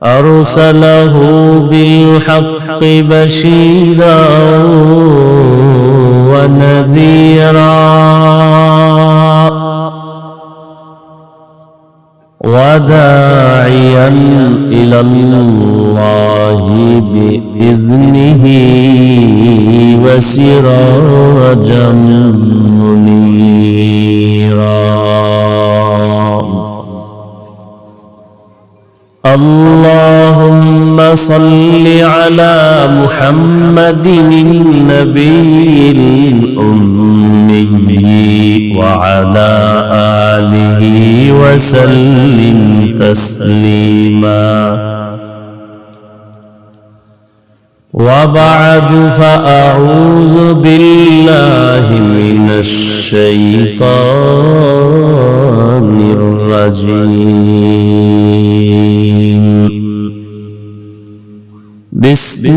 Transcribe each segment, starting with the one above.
أرسله بالحق بشيرا ونذيرا وداعيا إلى الله بإذنه وسراجا منيرا. اللهم صل على محمد النبي الأمي وعلى آله وسلم تسليما. وبعد، فأعوذ بالله من الشيطان الرجيم. بسم الله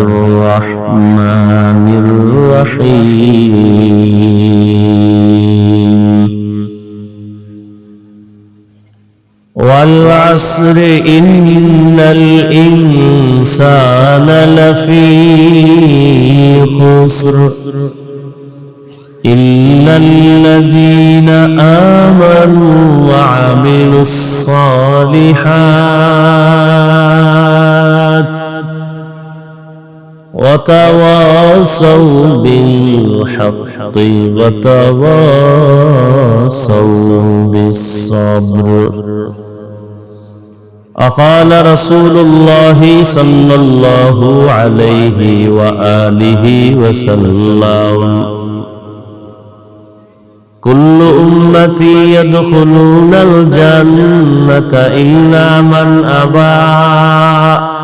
الرحمن الرحيم. والعصر إن الإنسان لفي خسر إلا الذين آمنوا وعملوا الصالحات وتواصوا بالحق وتواصوا بالصبر. وقال رسول الله صلى الله عليه وآله وسلم: كل أمتي يدخلون الجنة إلا من أبى.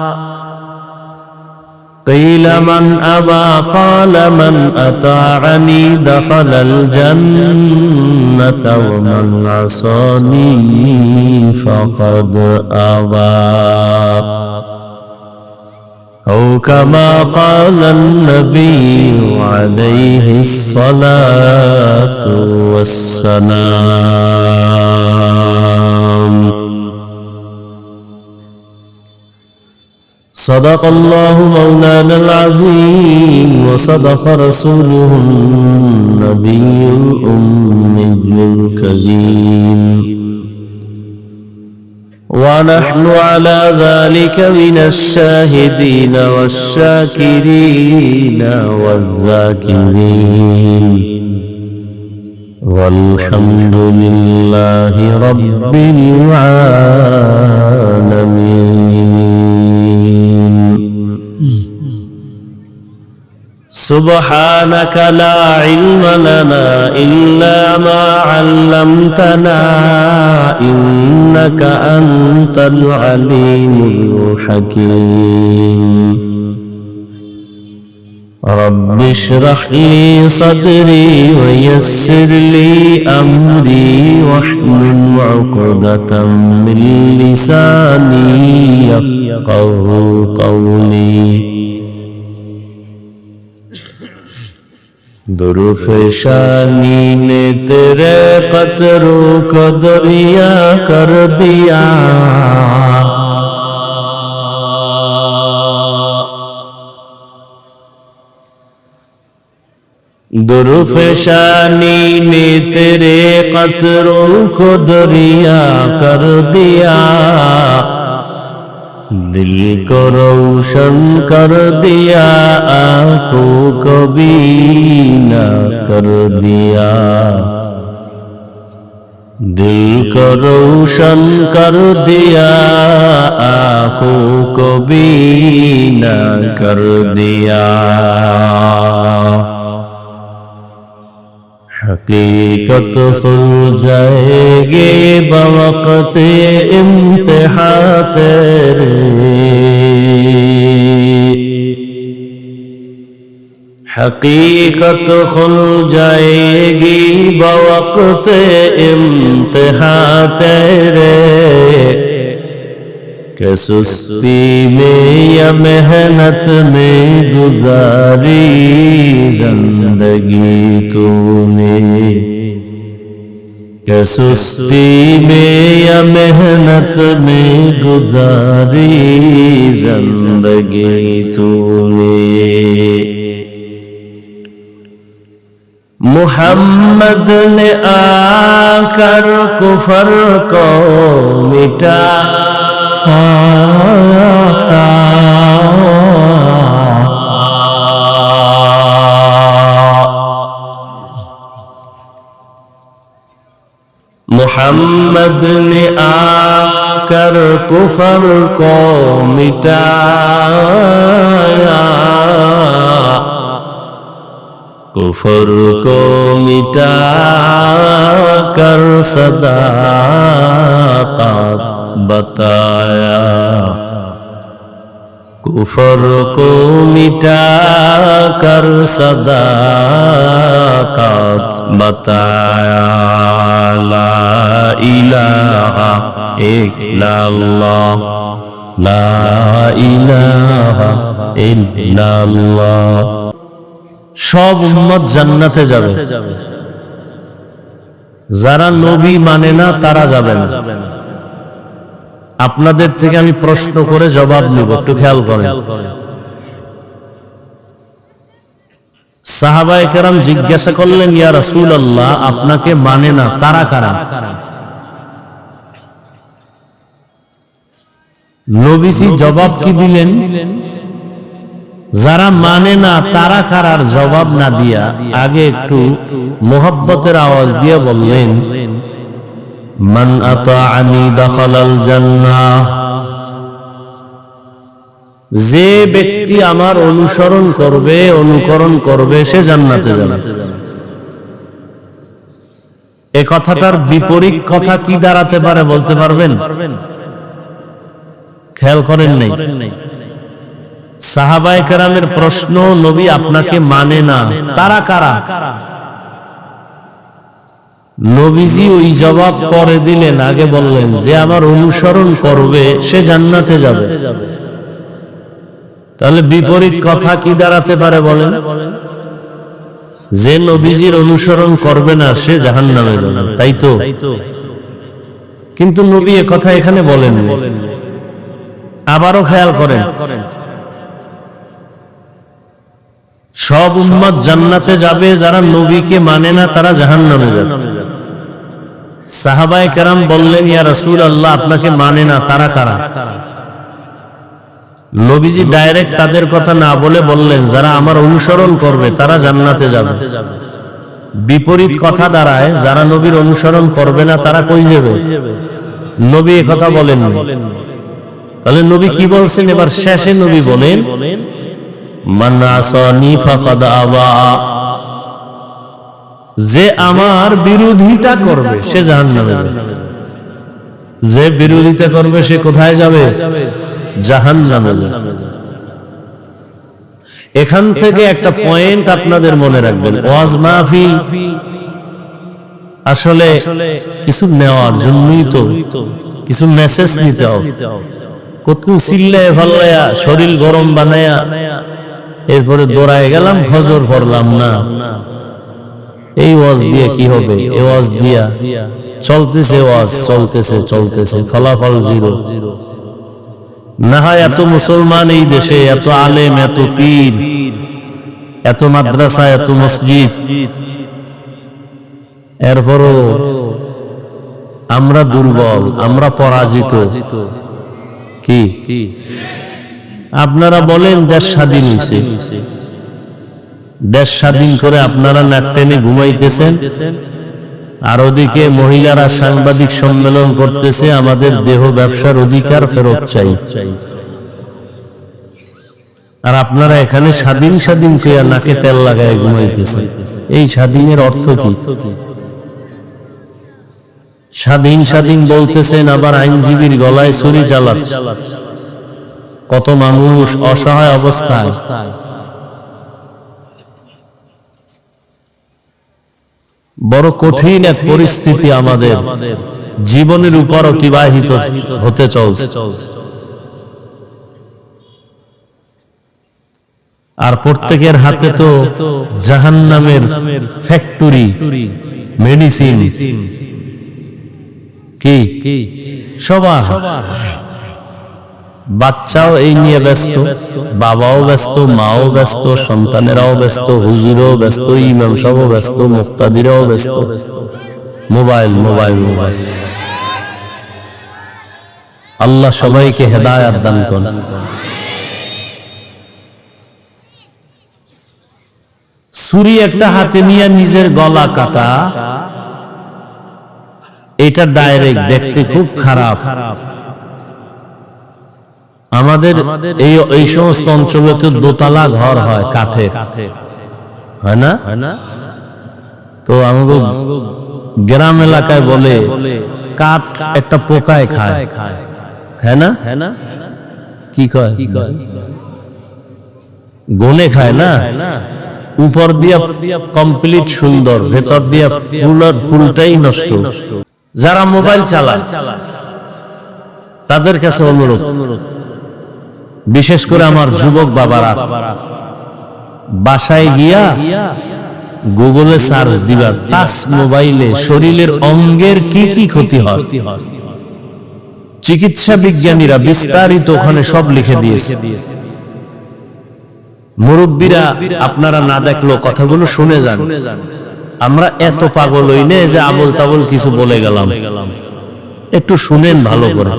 قيل من أبى؟ قال من أطاعني دخل الجنة ومن عصاني فقد أبى. أو كما قال النبي عليه الصلاة والسلام. صدق الله مولانا العظيم وصدق رسوله النبي الأمي الكريم. ونحن على ذلك من الشاهدين والشاكرين والذاكرين، والحمد لله رب العالمين. سبحانك لا علم لنا إلا ما علمتنا إنك أنت العليم الحكيم. رب اشرح لي صدري ويسر لي أمري واحلل عقدة من لساني يفقهوا قولي. दुर्फशानी ने तेरे कतरों को दरिया कर दिया। दुर्फशानी ने तेरे कतरों को दरिया कर दिया। दिल को रोशन कर दिया, आँखों को बीना कर दिया। दिल को रोशन कर दिया, आँखों को बीना कर दिया। हकीकत खुल जाएगी बवक़्त इम्तिहा तेरे। हकीकत खुल जाएगी बवक़्त इम्तिहा तेरे। कि सुस्ती में या मेहनत में गुजारी जिंदगी तूने। کہ سستی میں یا محنت میں گزاری زندگی تو نے محمد نے آ کر کفر کو مٹایا محمد نے آ کر کفر کو مٹایا کفر کو مٹا کر صداقت بتایا کفر کو مٹا کر صداقت بتایا لا الہ الا اللہ لا الہ الا اللہ সব উম্মত জান্নাতে যাবে যারা নবী মানে না তারা যাবে না আপনাদের থেকে আমি প্রশ্ন করে জবাব নিব একটু খেয়াল করেন সাহাবায়ে কেরাম জিজ্ঞাসা করলেন ইয়া রাসূলুল্লাহ আপনাকে মানে না তারা কারা নবীজি জবাব কি দিলেন যারা মানে না তারা কারার জবাব না দিয়া আগে একটু মোহাব্বতের আওয়াজ দিয়ে বললেন মান আতাআনি দাখালাল জান্নাহ যে ব্যক্তি আমার অনুসরণ করবে অনুকরণ করবে সে জান্নাতে যাবে এই কথাটার বিপরীত কথা কি দাঁড়াতে পারে বলতে পারবেন খেয়াল করেন নাই সাহাবায়ে কেরামের প্রশ্ন নবী আপনাকে মানে না তারা কারা নবীজি ওই জবাব পরে দিলেন আগে বললেন যে আমার অনুসরণ করবে সে জান্নাতে যাবে তাহলে বিপরীত কথা কি দাঁড়াতে পারে বলেন যে নবীজির অনুসরণ করবে না সে জাহান্নামে যাবে তাই তো কিন্তু নবী এই কথা এখানে বলেন আবারও খেয়াল করেন সব উম্মত জান্নাতে যাবে যারা নবীকে মানে না তারা জাহান্নামে যাবে সাহাবায়ে কেরাম বললেন ইয়া রাসূলুল্লাহ আপনাকে মানে না তারা কারা নবীজি ডাইরেক্ট তাদের কথা না বলে বললেন যারা আমার অনুসরণ করবে তারা জান্নাতে যাবে বিপরীত কথা দাঁড়ায় যারা নবীর অনুসরণ করবে না তারা কই যাবে নবী এই কথা বলেন তাহলে নবী কি বলছেন এবার শেষে নবী বলেন মান আসানি ফাকাদ আবা যে আমার বিরোধিতা করবে সে জাহান্নামে যাবে যে বিরোধিতা করবে সে কোথায় যাবে জাহান্নামে যাবে এখান থেকে একটা পয়েন্ট আপনাদের মনে রাখবেন ওয়াজ মাহফিল আসলে কিছু নেওয়ার জন্যই তো কিছু মেসেজ নিতে হবে কত চিল্লায় ভাল্লায়া শরীর গরম বানায়া এরপরে দৌড়ায় গেলাম ফজর পড়লাম না এই ওয়াজ দিয়ে কি হবে এই ওয়াজ দিয়া চলতেছে ওয়াজ চলতেছে ফলাফল জিরো না হয় এত মুসলমান এই দেশে এত আলেম এত পীর এত মাদ্রাসা এত মসজিদ এরপরও আমরা দুর্বল আমরা পরাজিত কি আপনারা বলেন দেশ স্বাধীন হয়েছে দেশ স্বাধীন করে আপনারা নাক টেনে ঘুমাইতেছেন আর ওদিকে মহিলারা সাংবাদিক সম্মেলন করতেছে আমাদের দেহ ব্যবসার অধিকার ফেরত চাই আর আপনারা এখানে স্বাধীন স্বাধীন কে নাকে তেল লাগায় ঘুমাইতেছেন এই স্বাধীনের অর্থ কি স্বাধীন স্বাধীন বলতেছেন আবার আইনজীবীর গলায় ছুরি চালাচ্ছে কত মানুষ অসহায় অবস্থায় বড় কঠিন এক পরিস্থিতি আমাদের জীবনের উপর অতিবাহিত হতে চলছে আর প্রত্যেকের হাতে তো জাহান্নামের ফ্যাক্টরি মেডিসিন কি সবার বাচ্চাও এই নিয়ে ব্যস্ত, বাবাও ব্যস্ত, মাও ব্যস্ত, সন্তানেরাও ব্যস্ত, হুজুরও ব্যস্ত, ইমাম সাহেবও ব্যস্ত, মুক্তাদিরাও ব্যস্ত। Mobile mobile mobile. আল্লাহ সবাইকে হেদায়েত দান করুন। ছুরি একটা হাতে নিয়ে নিজের গলা কাটা, এটা ডাইরেক্ট দেখতে খুব খারাপ। আমাদের এই সমস্ত অঞ্চলে তো দোতলা ঘর হয় কাঠের, হয় না? তো আমাদের গ্রাম এলাকায় বলে কাঠ একটা পোকায় খায়, হ্যাঁ না? কি কয়? গনে খায় না? উপর দিয়া কমপ্লিট সুন্দর, ভেতর দিয়া ফুলটাই নষ্ট। যারা মোবাইল চালায় তাদের কাছে অনুরোধ, বিশেষ করে আমার যুবক বাবারা, বাসায় গিয়া গুগলে সার্চ দিবা টাচ মোবাইলে শরীরের অঙ্গের কি কি ক্ষতি হয়। চিকিৎসা বিজ্ঞানীরা বিস্তারিত ওখানে সব লিখে দিয়েছে। মুরব্বীরা আপনারা না দেখলো কথাগুলো শুনে যান। আমরা এত পাগল হই না যে আবল তাবল কিছু বলে গেলাম, একটু শুনেন ভালো করে।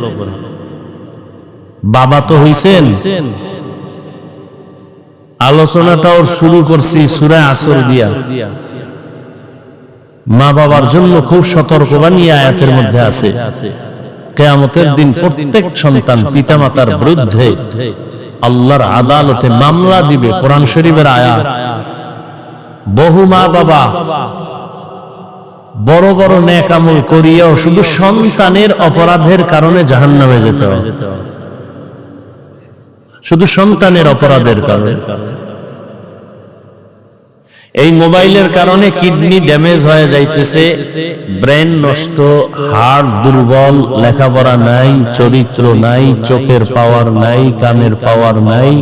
বাবা তো হইছেন, আলোচনাটাও শুরু করছি সূরা আসর দিয়া। মা বাবার জন্য খুব সতর্কবাণী আয়াতের মধ্যে আছে। কিয়ামতের দিন প্রত্যেক সন্তান পিতামাতার বিরুদ্ধে আল্লাহর আদালতে মামলা দিবে। কোরআন শরীফের আয়াত। বহু মা বাবা বড় বড় নেক আমল করিয়াও শুধু সন্তানের অপরাধের কারণে জাহান্নামে যেতে হয়, শুধু সন্তানের অপরাধের কারণে। এই মোবাইলের কারণে কিডনি ড্যামেজ হয়ে যাইতেছে, ব্রেন নষ্ট, হার্ট দুর্বল, লেখাপড়া নাই, চরিত্র নাই, চোখের পাওয়ার নাই, কানের পাওয়ার নাই।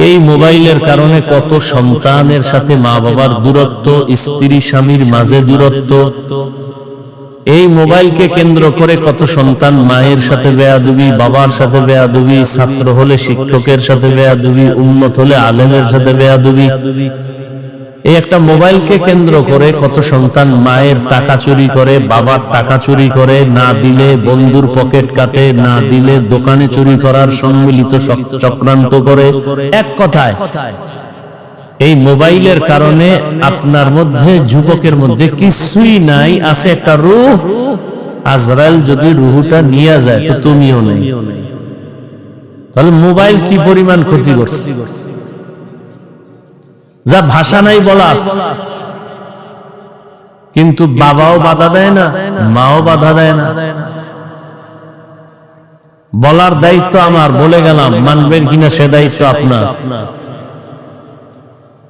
এই মোবাইলের কারণে কত সন্তানের সাথে মা বাবার দূরত্ব, স্ত্রী স্বামীর মাঝে দূরত্ব। এই মোবাইলকে কেন্দ্র করে কত সন্তান মায়ের সাথে বেয়াদবি, বাবার সাথে বেয়াদবি, ছাত্র হলে শিক্ষকের সাথে বেয়াদবি, উম্মত হলে আলেমের সাথে বেয়াদবি। এই একটা মোবাইলকে কেন্দ্র করে কত সন্তান মায়ের টাকা চুরি করে, বাবার টাকা চুরি করে, না দিলে বন্ধুর পকেট কাটে, না দিলে দোকানে চুরি করার সম্মিলিত চক্রান্ত করে। এক কথায় এই মোবাইলের কারণে আপনার মধ্যে, যুবকের মধ্যে কিছুই নাই, আছে একটা রূহ। আজরাইল যদি রূহটা নিয়ে যায় তো তুমিও নেই। তাহলে মোবাইল কি পরিমাণ ক্ষতি করছে, যা ভাষা নাই বলার। কিন্তু বাবাও বাধা দেয় না, মাও বাধা দেয় না। বলার দায়িত্ব আমার, বলে গেলাম, মানবেন কিনা সে দায়িত্ব আপনার।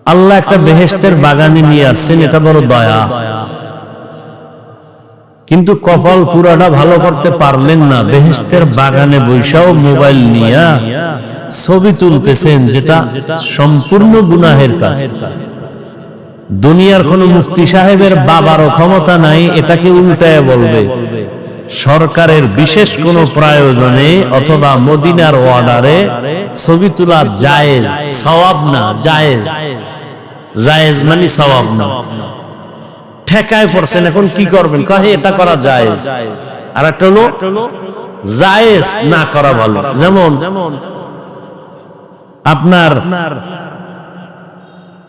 আল্লাহ একটা বেহেশতের বাগানে নিয়ে আসছেন, এটা বড় দয়া। কিন্তু কপাল পুরাটা ভালো করতে পারলেন না। বেহেশতের বাগানে বৈশাও মোবাইল নিয়া ছবি তুলতেছেন, যেটা সম্পূর্ণ গুনাহের কাজ। দুনিয়ার কোন মুফতি সাহেবের বাবারও ক্ষমতা নাই এটাকে উল্টায় বলবে। সরকারের বিশেষ কোন প্রয়োজনে অথবা মদিনার অর্ডারে ছবি তোলা জায়েজ, সওয়াব না, জায়েজ। জায়েজ মানে সওয়াব না। ঠেকায় পড়ছেন, এখন কি করবেন? কহে এটা করা জায়েজ। আর একটা হলো জায়েজ না করা ভালো। যেমন আপনার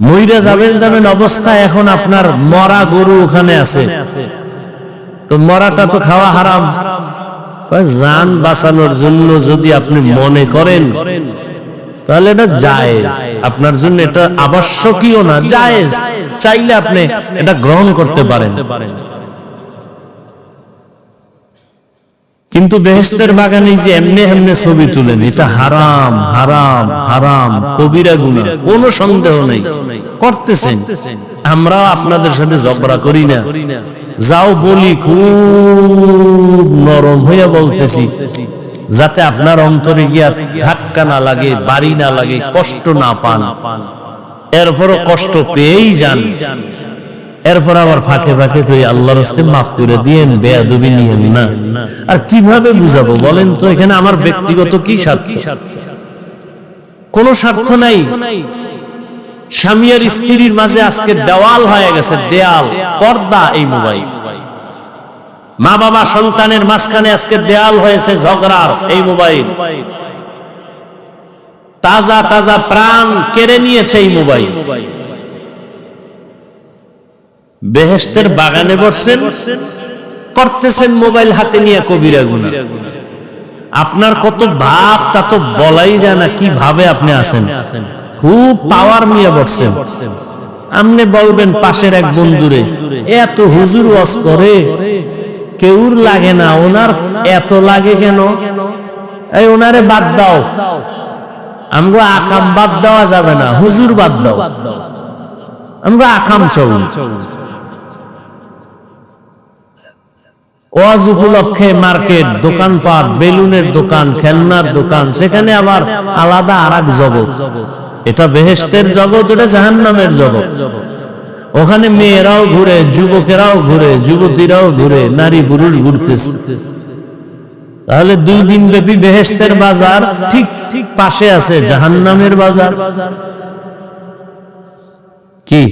মইরা যাবেন অবস্থায় এখন আপনার মরা গরু ওখানে আছে, তো মরাটা তো খাওয়া হারাম। জান বাঁচানোর জন্য যদি আপনি মনে করেন তাহলে এটা জায়েজ, আপনার জন্য এটা আবশ্যকীয় না, জায়েজ। চাইলে আপনি এটা গ্রহণ করতে পারেন। কিন্তু বেহেশতের বাগানে যে এমনি এমনি ছবি তুলেন, এটা হারাম, হারাম, হারাম, কবিরা গুনাহ, কোনো সন্দেহ নেই। করতেছেন, আমরা আপনাদের সাথে ঝগড়া করি না। যাও বলি, খুব নরম হয়ে বলতেছি, যাতে আপনার অন্তরে গিয়া ধাক্কা না লাগে, বাড়ি না লাগে, কষ্ট না পান। এরপরও কষ্ট পেয়েই যান। এরপর আবার ফাঁকে ফাঁকে কই আল্লাহর রাস্তে মাফ করে দিয়েন, বেয়াদবি নিয়েন না। আর কিভাবে বুঝাবো বলেন তো? এখানে আমার ব্যক্তিগত কি স্বার্থ? কোনো স্বার্থ নাই। স্বামী আর স্ত্রীর মাঝে আজকে দেওয়াল হয়ে গেছে, দেয়াল, পর্দা এই মোবাইল। মা বাবা সন্তানের মাঝখানে আজকে দেয়াল হয়েছে ঝগড়ার এই মোবাইল। তাজা তাজা প্রাণ কেড়ে নিয়েছে এই মোবাইল। বেহেশতের বাগানে বসছেন, করতেছেন মোবাইল হাতে নিয়ে কবিরা গুনাহ। আপনার কত ভাব তা তো বলাই যায় না, কি ভাবে আপনি আছেন। খুব পাওয়ার নিয়ে বসছেন। আপনি বলবেন পাশের এক বন্ধুরে, এত হুজুর ওয়াজ করে কেউর লাগে না, ওনার এত লাগে কেন? এই ওনারে বাদ দাও। আমরা আকাম বাদ দেওয়া যাবে না, হুজুর বাদ দাও। আমরা আকাম চল। ওয়াজ উপলক্ষে মার্কেট, দোকানপাট, বেলুনের দোকান, খেলনার দোকান, সেখানে আবার আলাদা আরেক জগৎ। এটা বেহেশতের জগৎ, এটা জাহান্নামের জগৎ। ওখানে মেয়েরাও ঘুরে, যুবকেরাও ঘুরে, যুবতীরাও ঘুরে, নারী পুরুষ ঘুরতেছে। তাহলে 2 দিন ব্যাপী বেহেশতের বাজার, ঠিক ঠিক পাশে আছে জাহান্নামের বাজার। কি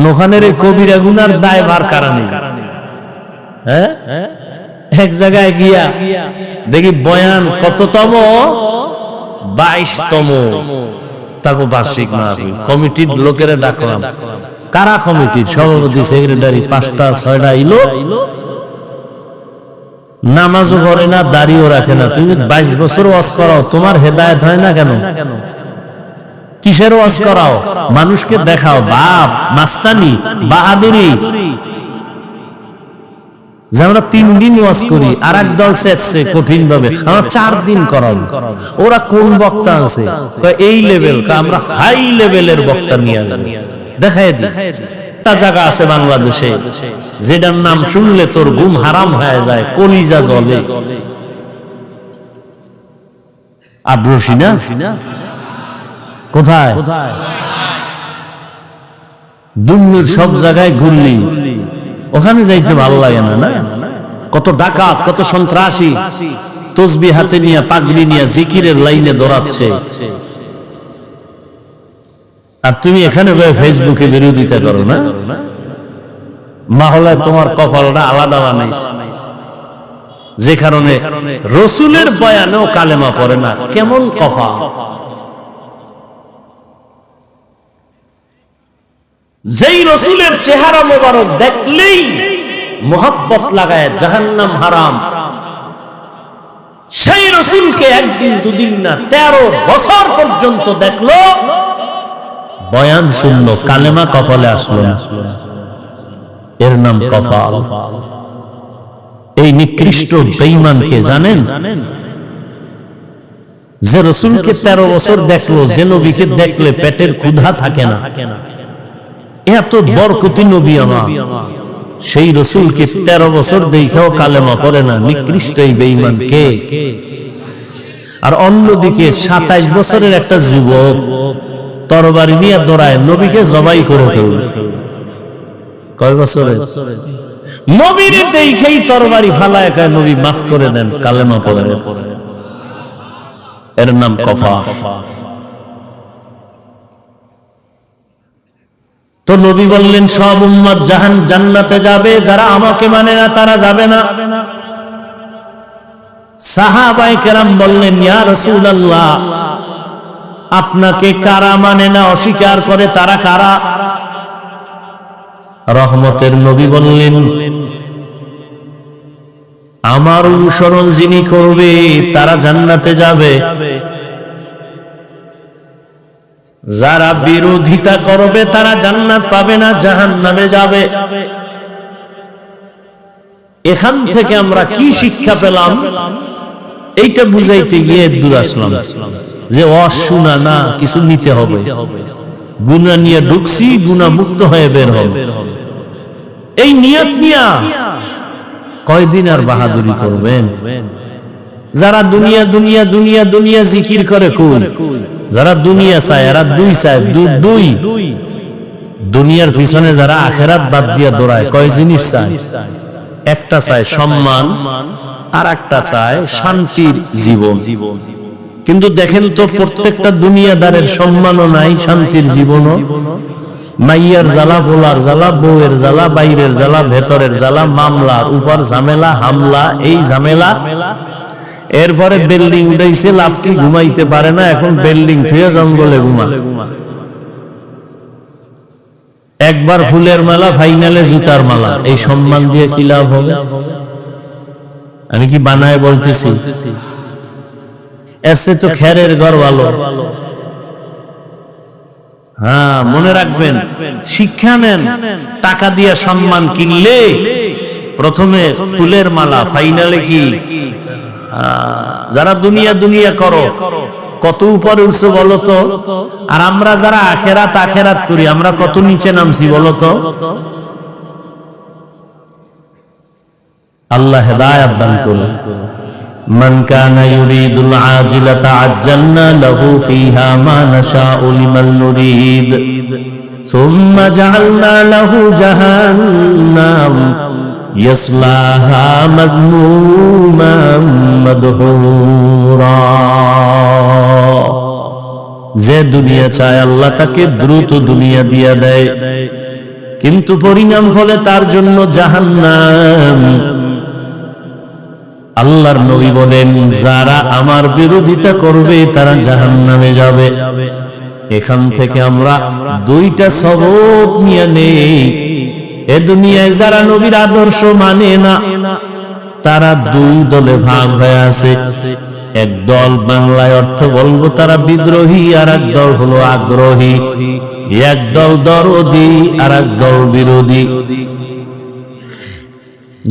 ওখানের এই কবিরা গুনার দায়ভার কারণে হ্যাঁ এক জায়গায় গিয়া দেখি বয়ান কততম, 22তম তাকে বার্ষিক মাহফিল। কমিটির লোকেরা ডাকলাম। কারা কমিটির? সভাপতি, সেক্রেটারি, 5টা 6টা ইলো। নামাজও পড়ে না, দাড়িও রাখে না। তুমি 22 বছর ওয়াজ করাও, তোমার হেদায়েত হয় না কেন? কিসের ওয়াজ করাও? মানুষকে দেখাও বাপ, মাস্তানি, বাহাদুরি। যে আমরা 3 দিন ওয়াজ করি, আর এক দল চেয়েছে কঠিন ভাবে আমরা 4 দিন করাও। ওরা কোন বক্তা আছে? এই লেভেল, আমরা হাই লেভেলের বক্তা নিয়ে দেখাই দিই। একটা জায়গা আছে বাংলাদেশে যেটার নাম শুনলে তোর ঘুম হারাম হয়ে যায়, কলিজা জ্বলে। আব্রসি না? কোথায়? দুনিয়ার সব জায়গায় ঘুরলি, ওখানে যাইতে ভালো লাগে না? না, কত ডাকাত, কত সন্ত্রাসী তসবিহ হাতে নিয়ে, পাগড়ি নিয়ে জিকিরের লাইনে দৌড়াচ্ছে। আর তুমি এখানে ফেসবুকে বিরোধিতা করো না? মহলায় তোমার কপালটা আলাদা বানাইছে, যে কারণে রসুলের বয়ানেও কালেমা পড়ে না। কেমন কফা! যেই রসুলের চেহারা মোবারক দেখলেই মোহাব্বত লাগায় জাহান্নাম হারাম, সেই রসুলকে একদিন 2 দিন না 13 বছর পর্যন্ত দেখলো, বয়ান শুনলো, কালেমা কপালে আসলো না। এর নাম কফাল। এই নিকৃষ্ট বেঈমানকে জানেন? যে রসুলকে 13 বছর দেখলো, যে নবীকে দেখলে পেটের ক্ষুধা থাকে না, এত বরকতি নবী আমার, সেই রসুলকে 13 বছর দেখাও কালেমা পড়ে না। নিকৃষ্ট এই বেঈমান কে? আর অন্যদিকে 27 বছরের একটা যুবক তরবারি নিয়ে দৌড়ায়, নবীকে জবাই করে ফেলল। কয় বছরে? নবীর দেখেই তরবারি ফালায়, কয় নবী মাফ করে দেন, কালেমা পড়ে। এর নাম কফা। তো নবী বললেন সব উম্মত জান্নাতে যাবে, যারা আমাকে মানে না তারা যাবে না। সাহাবায়ে কেরাম বললেন ইয়া রাসূলুল্লাহ, আপনাকে কারা মানে না, অস্বীকার করে, তারা কারা? রহমতের নবী বললেন আমার অনুসরণ যিনি করবে তারা জান্নাতে যাবে, যারা বিরোধিতা করবে তারা জান্নাত পাবে না, জাহান্নামে যাবে। এখান থেকে আমরা কি শিক্ষা পেলাম? এইটা বুঝাইতে গিয়ে দূর আসলাম যে অশুনা না, কিছু নিতে হবে। গুনাহ নিয়ে ঢুকছি, গুনাহ মুক্ত হয়ে বের হবে। এই নিয়ত নিয়া কয়দিন আর বাহাদুরি করবেন? যারা দুনিয়া দুনিয়া দুনিয়া দুনিয়া জিকির করে, কোন যারা দুনিয়া চায়, এরা 2 চায়, 2 দুনিয়ার পিছনে যারা আখেরাত বাদ দিয়া দৌড়ায় কয় জিনিস চায়? একটা চায় সম্মান, আর একটা চায় শান্তির জীবন। কিন্তু দেখেন তো প্রত্যেকটা দুনিয়াদারের সম্মানও নাই, শান্তির জীবনও। মাইয়ার জ্বালা, বোলার জ্বালা, বউয়ের জ্বালা, বাইরের জ্বালা, ভেতরের জ্বালা, মামলার উপর ঝামেলা, হামলা, এই ঝামেলা। এরপরে বিল্ডিং উঠাইছে, লাফটি ঘুমাইতে পারে না, এখন বিল্ডিং থুয়ে জঙ্গলে ঘুমা। একবার ফুলের মালা, ফাইনালে জুতার মালা। এই সম্মান দিয়ে কি লাভ হবে? আমি কি বানায় বলতেছি? এসে তো খেরের ঘর ভালো। হ্যাঁ, মনে রাখবেন, শিক্ষা নেন। টাকা দিয়ে সম্মান কিনলে প্রথমে ফুলের মালা, ফাইনালে কি? যারা দুনিয়া দুনিয়া করো, কত উপরে উঠছো বলো তো? আর আমরা যারা আখেরাত আখেরাত করি, আমরা কত নিচে নামছি বলো তো? আল্লাহ হেদায়েত দান করুন। মান কানা ইউরিদুল আজিলাতা আজ্জালনা লাহু ফিহা মা নাশাউ লিমান নুরিদ সুম্মা জাআলনা লাহু জাহান্নাম ইয়াসলাহা মাযমুমান মাদহুরা। যে দুনিয়া চায় আল্লাহ তাকে দ্রুত দুনিয়া দিয়া দেয়, কিন্তু পরিণাম ফলে তার জন্য জাহান্নাম। আল্লাহর নবী বলেন, যারা আমার বিরোধিতা করবে তারা জাহান্নামে যাবে। এখান থেকে আমরা দুইটা সবক নিয়ে নেই। এ দুনিয়ায় যারা নবীর আদর্শ মানে না, তারা দুই দলে ভাগ হয়ে আছে। এক দল, বাংলায় অর্থ বলবো তারা বিদ্রোহী, আর এক দল হলো আগ্রহী। এক দল দরদি, আর এক দল বিরোধী।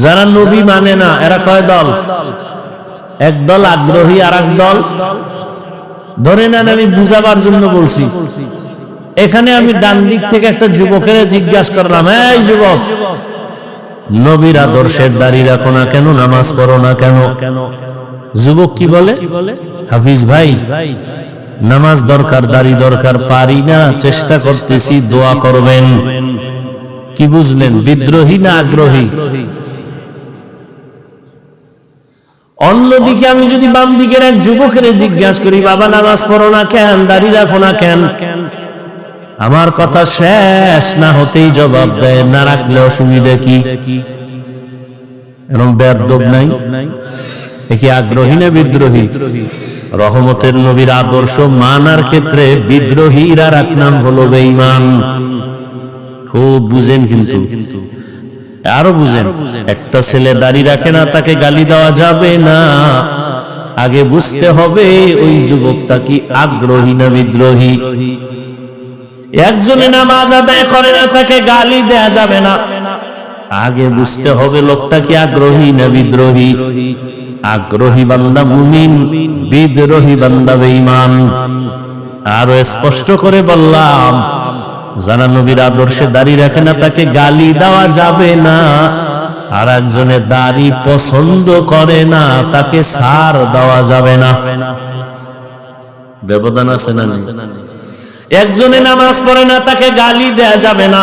যারা নবী মানে না এরা কয় দল? এক দল আগ্রহী, আর এক দল ধরে নেন। আমি বুঝাবার জন্য বলছি। এখানে আমি ডান দিক থেকে একটা যুবকের জিজ্ঞাসা করলাম, এই যুবক, নবীর আদর্শের দাড়ি রাখো না কেন, নামাজ পড়ো না কেন? যুবক কি বলে? হাফিজ ভাই, নামাজ দরকার, দাড়ি দরকার, পারি না, চেষ্টা করতেছি, দোয়া করবেন। কি বুঝলেন? বিদ্রোহী না আগ্রহী? অন্যদিকে আমি যদি বাম দিকের এক যুবকের জিজ্ঞাসা করি, বাবা নামাজ পড়ো না কেন, দাড়ি রাখো না কেন? আমার কথা শেষ না হতেই জবাব দেয়, না রাখলে অসুবিধা কি? এরকম বেয়াদব নাই? কি আগ্রহী না বিদ্রোহী? রহমতের নবীর আদর্শ মানার ক্ষেত্রে বিদ্রোহীরা এক নাম হলো বেঈমান। খুব বুঝেন, কিন্তু আরো বুঝেন। একটা ছেলে দাড়ি রাখে না, তাকে গালি দেওয়া যাবে না। আগে বুঝতে হবে ওই যুবকটা কি আগ্রহী না বিদ্রোহী। একজনে নামাজ আদায় করে না, তাকে গালি দেয়া যাবে না। আগে বুঝতে হবে লোকটা কি আগ্রহী না বিদ্রোহী। আগ্রহী বান্দা মুমিন, বিদ্রোহী বান্দা বেঈমান। আরো স্পষ্ট করে বললাম, যারা নবীর আদর্শে দাড়ি রাখে না তাকে গালি দেওয়া যাবে না। আর একজনে দাড়ি পছন্দ করে না, তাকে ছাড় দেওয়া যাবে না। ব্যবধান আছে না? একজনে নামাজ পড়ে না, তাকে গালি দেয়া যাবে না।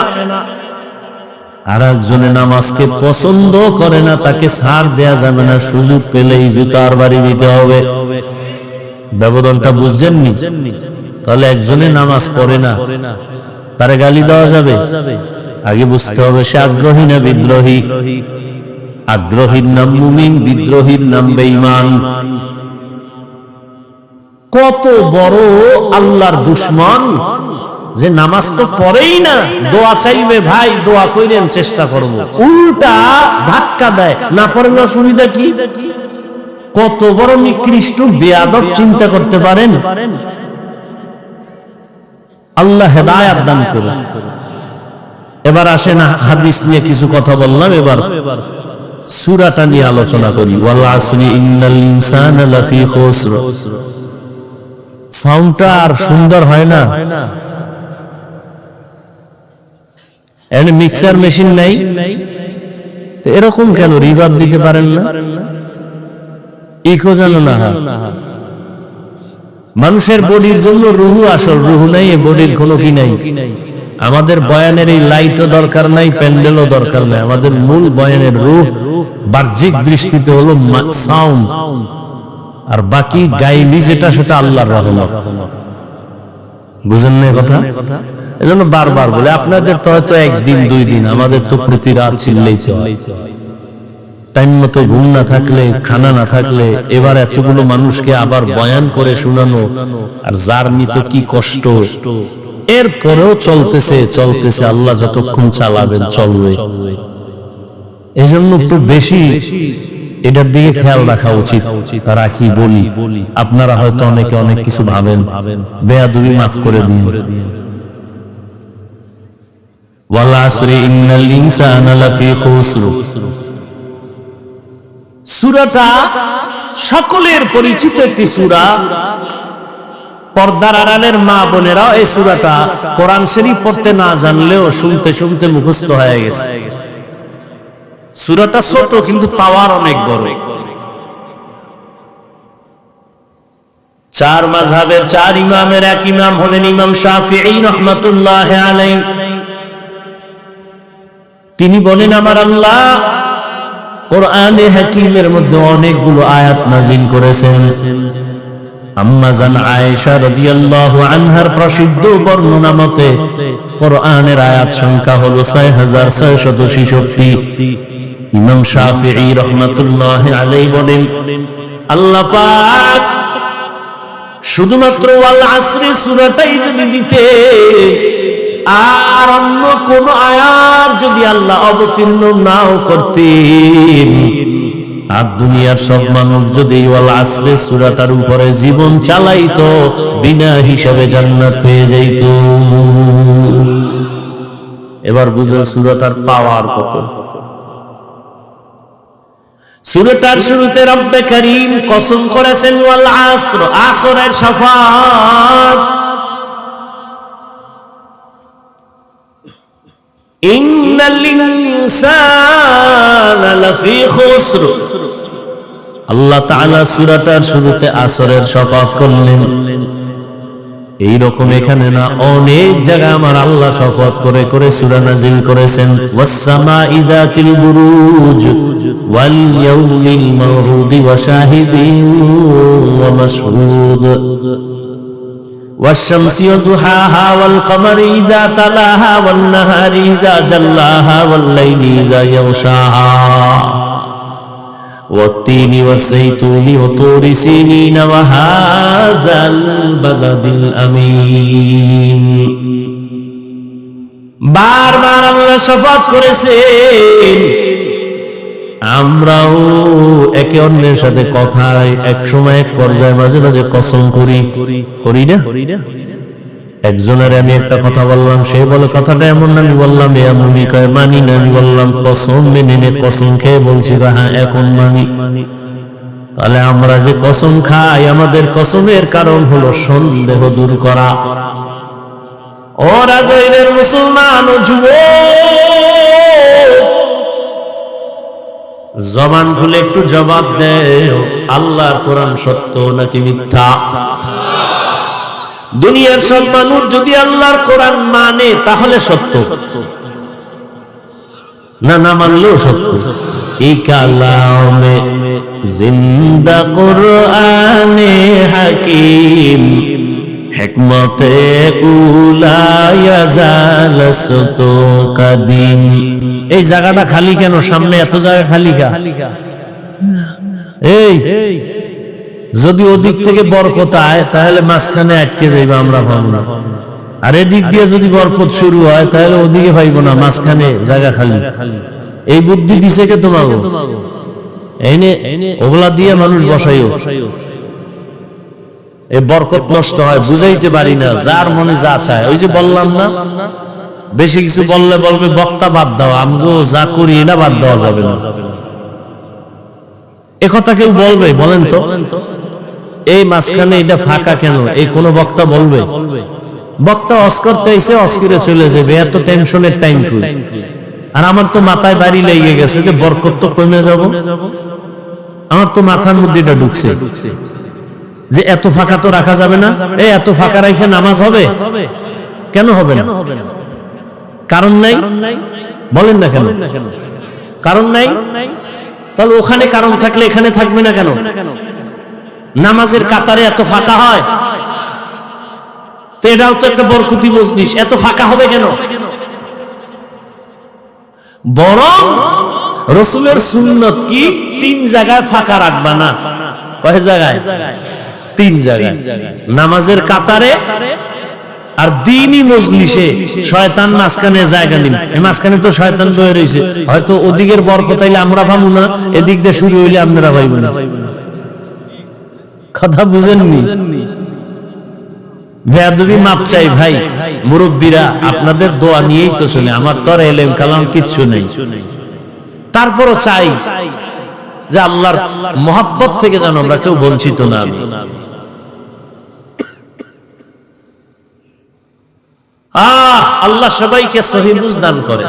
আর একজনে নামাজকে পছন্দ করে না, তাকে ছাড় দেয়া যাবে না। সুযোগ পেলেই জুতার বাড়ি দিতে হবে। ব্যবধানটা বুঝছেন নি? তাহলে একজনে নামাজ পড়ে না, তারে গালি দেওয়া যাবে? আগে বুঝতে হবে সে আগ্রহী না বিদ্রোহী। আগ্রহীর নাম মুমিন, বিদ্রোহীর নাম বেঈমান। কত বড় আল্লাহর দুশমন যে নামাজ তো পড়েই না, দোয়া চাইবে, ভাই দোয়া কইরেন, চেষ্টা করব, উল্টা ধাক্কা দেয়, না পড়লে অসুবিধা কি? কত বড় নিকৃষ্ট বেয়াদব চিন্তা করতে পারেন? আল্লাহ হেদায়েত দান করুন। এবার আসেন হাদিস নিয়ে কিছু কথা বললাম, এবার সূরাটা নিয়ে আলোচনা করি। ওয়াল আসরি ইন্নাল ইনসানা লাফি খুসর। সাউন্ডটা আর সুন্দর হয় না? এর মিক্সার মেশিন নাই তো এরকম কেন রিভার্ব দিতে পারেন না? ইকো জানো না? মানুষের বডির জন্য রুহু আসল, রুহু নাই, এ বডির কোনো কি নাই। আমাদের বয়ানের এই লাইটও দরকার নাই, প্যান্ডেলও দরকার নাই। আমাদের মূল বয়ানের রূহ বাহ্যিক দৃষ্টিতে হলো সাউন্ড, আর বাকি গাইবি যেটা সেটা আল্লাহর রহমত। বুঝেন না কথা? এজন্য বারবার বলে, আপনাদের তো হয়তো একদিন 2 দিন, আমাদের তো প্রতি রাত চিল্লাইতে হয়। টাইম মতো ঘুম না থাকলে, খানা না থাকলে, এবার এতগুলো মানুষকে আবার বয়ান করে শোনানো, আর জার্নি তো কি কষ্ট। এরপরেও চলতেছে চলতেছে, আল্লাহ যতক্ষণ চালাবেন চলবে। এজন্য একটু বেশি এটার দিকে খেয়াল রাখা উচিত, রাখি বলি। আপনারা হয়তো অনেকে অনেক কিছু ভাবেন, বেয়াদবি মাফ করে দিন। ওয়াল আসরি ইন্নাল ইনসানা লাফি খুসর। সূরাটা সকলের পরিচিত একটি সূরা। পর্দার আড়ালের মা বোনেরা এই সূরাটা কোরআন শরীফ পড়তে না জানলেও শুনতে শুনতে মুখস্থ হয়ে গেছে। সূরাটা ছোট কিন্তু পাওয়ার অনেক বড়। 4 মাযহাবের 4 ইমামের এক ইমাম হলেন ইমাম শাফিঈ রাহমাতুল্লাহ আলাইহি। তিনি বলেন, আমার আল্লাহ কোরআনে হাকিমের মধ্যে অনেকগুলো আয়াত নাযিল করেছেন। আম্মা জান আয়েশা রাদিয়াল্লাহু আনহার প্রসিদ্ধ বর্ণনা মতে কোরআনের আয়াত সংখ্যা হলো 6666। ইমাম শাফিঈ রাহমাতুল্লাহ আলাইহি বলেন, আল্লাহ পাক শুধুমাত্র ওয়াল আসরি সূরাটাই যদি দিতে, আর অন্য কোন আয়াত যদি আল্লাহ অবতীর্ণ নাও করতেন, আর দুনিয়ার সব মানুষ যদি ওয়াল আসরি সূরাটার উপরে জীবন চালাইতো, বিনা হিসাবে জান্নাত পেয়ে যাইত। এবার বুঝেন সূরাটার পাওয়ার কত। সূরাটার শুরুতে রব্বে কারীম কসম করেছেন ওয়াল আসর, আসরের শাফাত। ইন্নাল ইনসানা লাফি খুসর। আল্লাহ তাআলা সূরাটার শুরুতে আসরের শাফাত করলেন। এই রকম এখানে না, অনেক জায়গায় আমার আল্লাহ শপথ করে করে সূরা নাযিল করেছেন। ওয়াস সামাঈ যাতিল বুরুজ ওয়াল ইয়াউমিল মাউউদ ওয়া শাহিদিন ওয়া মাশহুদ ওয়াশ শামসি ওয়া দুহাহা ওয়াল কমারি ইযা তালাহা ওয়ান নাহারি ইযা জাল্লাহা ওয়াল লাইলি ইযা ইয়াগশাহা والتين والزيتون وطور سينين وهذا البلد الأمين। বারবার আল্লাহ শপথ করেছেন। আমরাও একে অন্যের সাথে কথায় এক সময় এক পর্যায়ে মাঝে মাঝে কসম করি না। একজনের আমি একটা কথা বললাম, সে বলে কথাটা এমন না, আমি বললাম এমনই কয়, মানি না। আমি বললাম কসম মেনে নে, কসম খেয়ে বলছি হ্যাঁ এখন মানি। তাহলে আমরা যে কসম খাই, আমাদের কসমের কারণ হলো সন্দেহ দূর করা। ও রাজৈরের মুসলমান ও যুবক, জবান খুলে একটু জবাব দেও, আল্লাহর কোরআন সত্য নাকি মিথ্যা? দুনিয়ার সব মানুষ যদি আল্লাহর কোরআন মানে তাহলে সত্য, না না মানলেও সত্য। এই কালামে জিন্দা কোরআনে হাকিম হিকমতে উলায়া জালাসত কাদিম। এই জায়গাটা খালি কেন? সামনে এত জায়গা খালি কা? এই যদি ওদিক থেকে বরকত আয় তাহলে মাঝখানে আটকে যাইবা, আমরা পাবো না। আর এদিক দিয়ে যদি বরকত শুরু হয় তাহলে ওদিকে পাইবো না, মাঝখানে জায়গা খালি। এই বুদ্ধি দিছে কে তোমাকে? ওগুলা দিয়ে মানুষ বসাইও, এই বরকত নষ্ট হয়। বুঝাইতে পারি না, যার মনে যা চায়। ওই যে বললাম না, বেশি কিছু বললে বলবে বক্তা বাদ দাও, আমগো যা করি এটা বাদ দেওয়া যাবে না। একথা কেউ বলবে? বলেন তো। এই মাঝখানে এটা ফাঁকা কেন? এই কোন বক্তা বলবে? বক্তা অস করতে এসে অস্কিরে চলে যাবে, এত টেনশনের টাইম কই? আর আমার তো মাথায় বাড়ি লেগে গেছে যে বরকত তো কমে যাব। আমার তো মাথার মধ্যে এটা ঢুকছে যে এত ফাঁকা তো রাখা যাবে না। এই এত ফাঁকা রাখে নামাজ হবে? কেন হবে না? কারণ নাই, বলেন না কেন? কারণ নাই। তাহলে ওখানে কারণ থাকলে এখানে থাকবে না কেন? নামাজের কাতারে এত ফাঁকা হয়, তো এটাও তো একটা বরকতি মজলিস, এত ফাঁকা হবে কেন? বরং রাসূলের সুন্নাত কি 3 জায়গায় ফাঁকা রাখবা না। কয় জায়গায়? 3 জায়গায়। নামাজের কাতারে আর দ্বীনি মজলিসে শয়তান মাঝখানে জায়গা নিন। এই মাঝখানে তো শয়তান বয়ে রয়েছে, হয়তো ওদিকের বরকত হইলে আমরা পাবো না, এদিক দিয়ে শুরু হইলে আপনারা পাইবেন না। কথা বুঝেননি? বেয়াদবি মাপ চাই ভাই, মুরব্বীরা আপনাদের দোয়া নিয়েই তো চলে, আমার তো আর এলেম কালাম কিচ্ছু নেই। তারপরও চাই যে আল্লাহর মহব্বত থেকে যেন আমরা কেউ বঞ্চিত না হই। আল্লাহ সবাইকে সহিহ বুঝ দান করে।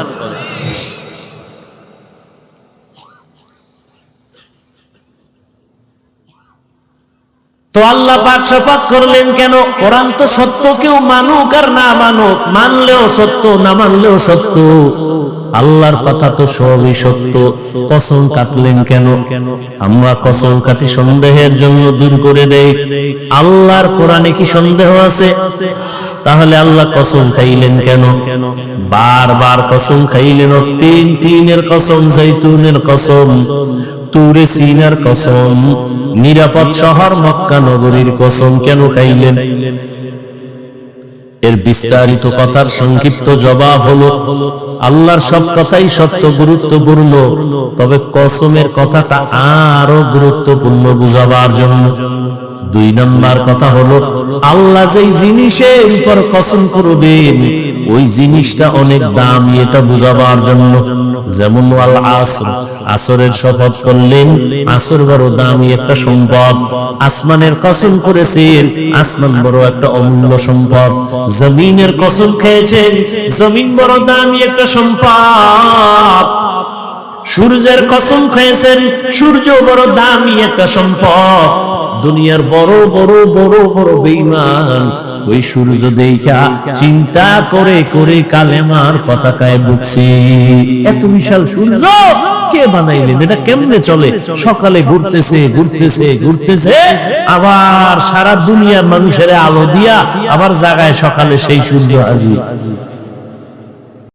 তো আল্লাহ পাক শফাত করলেন কেন? কোরআন তো সত্য, কেউ মানুক আর না মানুক, মানলেও সত্য না মানলেও সত্য, আল্লাহর কথা তো সবই সত্য। কসম কাটলেন কেন? আমরা কসম কাটি সন্দেহের জন্য, দূর করে দেই। আল্লাহর কোরআনে কি সন্দেহ আছে? তাহলে আল্লাহ কসম খাইলেন কেন? বারবার কসম খাইলেন। তিনের কসম, জৈতুনের কসম, তুরে সিনার কসম, নিরাপদ শহর মক্কা নগরীর কসম কেন খাইলেন? এর বিস্তারিত কথার সংক্ষিপ্ত জবাব হলো, আল্লাহর সব কথাই সত্য, গুরুত্বপূর্ণ, তবে কসমের কথাটা আরো গুরুত্বপূর্ণ বুঝাবার জন্য। 2 নাম্বার কথা হলো, আল্লাহ যেই জিনিসের উপর কসম করবেন ওই জিনিসটা অনেক দামি, এটা বুঝাবার জন্য। যেমন ওয়াল আসর, আসরের শপথ করলেন, আসর বড় দামি একটা সম্পদ। আসমানের কসম করেছেন, আসমান বড় একটা অমূল্য সম্পদ। জমিনের কসম খেয়েছেন, জমিন বড় দামি একটা সম্পদ। সূর্যের কসম খেয়েছেন, সূর্য বড় দামি একটা সম্পদ। দুনিয়ার বড় বড় বড় বড় বেঈমান ওই সূর্য দেখা চিন্তা করে করে কালেমার পতাকায় বুকছে। এত বিশাল সূর্য কে বানাইলেন? এটা কেমনে চলে? সকালে ঘুরতেছে ঘুরতেছে ঘুরতেছে, আবার সারা দুনিয়ার মানুষের আলো দিয়া আবার জাগায় সকালে সেই সূর্য হাজির।